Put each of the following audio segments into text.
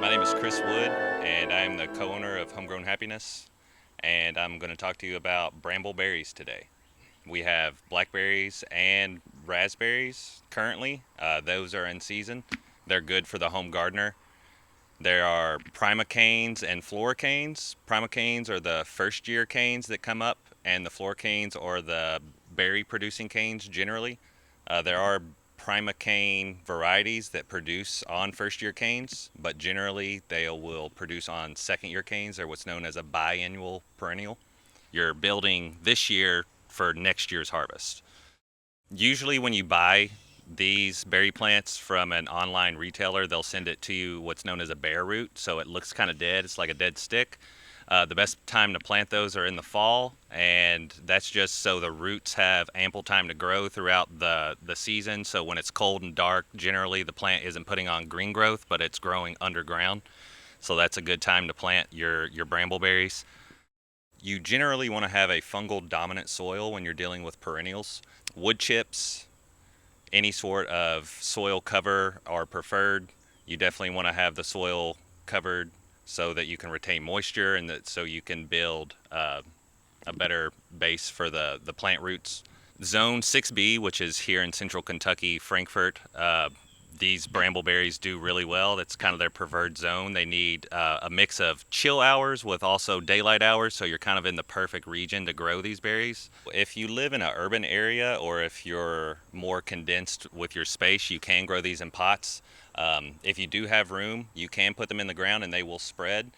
My name is Chris Wood, and I'm the co-owner of Homegrown Happiness, and I'm going to talk to you about bramble berries today. We have blackberries and raspberries currently. Those are in season. They're good for the home gardener. There are prima canes and flora canes. Prima canes are the first year canes that come up, and the flora canes are the berry producing canes generally. There are prima cane varieties that produce on first year canes, but generally they will produce on second year canes. They're what's known as a biennial perennial. You're building this year for next year's harvest. Usually, when you buy these berry plants from an online retailer, they'll send it to you what's known as a bare root, so it looks kind of dead. It's like a dead stick. The best time to plant those are in the fall, and that's just so the roots have ample time to grow throughout the season. So when it's cold and dark, generally the plant isn't putting on green growth, but it's growing underground. So that's a good time to plant your brambleberries. You generally want to have a fungal dominant soil when you're dealing with perennials. Wood chips, any sort of soil cover are preferred. You definitely want to have the soil covered so that you can retain moisture and that so you can build a better base for the plant roots. Zone 6B, which is here in central Kentucky, Frankfort, these brambleberries do really well. That's kind of their preferred zone. They need a mix of chill hours with also daylight hours, so you're kind of in the perfect region to grow these berries. If you live in an urban area or if you're more condensed with your space, you can grow these in pots. If you do have room, you can put them in the ground and they will spread.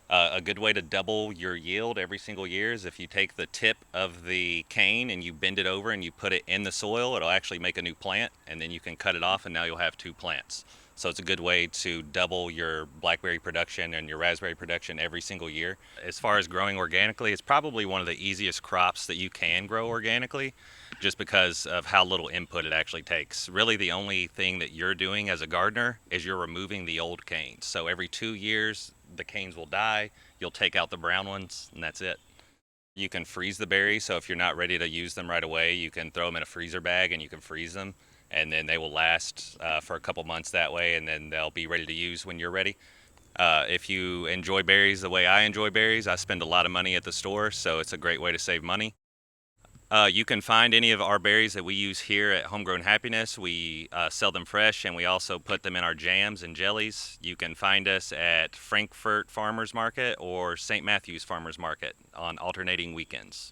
A good way to double your yield every single year is if you take the tip of the cane and you bend it over and you put it in the soil, it'll actually make a new plant, and then you can cut it off and now you'll have two plants. So it's a good way to double your blackberry production and your raspberry production every single year. As far as growing organically, it's probably one of the easiest crops that you can grow organically just because of how little input it actually takes. Really, the only thing that you're doing as a gardener is you're removing the old canes. So every 2 years, the canes will die. You'll take out the brown ones, and that's it. You can freeze the berries, so if you're not ready to use them right away, you can throw them in a freezer bag and you can freeze them, and then they will last for a couple months that way, and then they'll be ready to use when you're ready. If you enjoy berries the way I enjoy berries, I spend a lot of money at the store, so it's a great way to save money. You can find any of our berries that we use here at Homegrown Happiness. We sell them fresh and we also put them in our jams and jellies. You can find us at Frankfort Farmers Market or St. Matthew's Farmers Market on alternating weekends.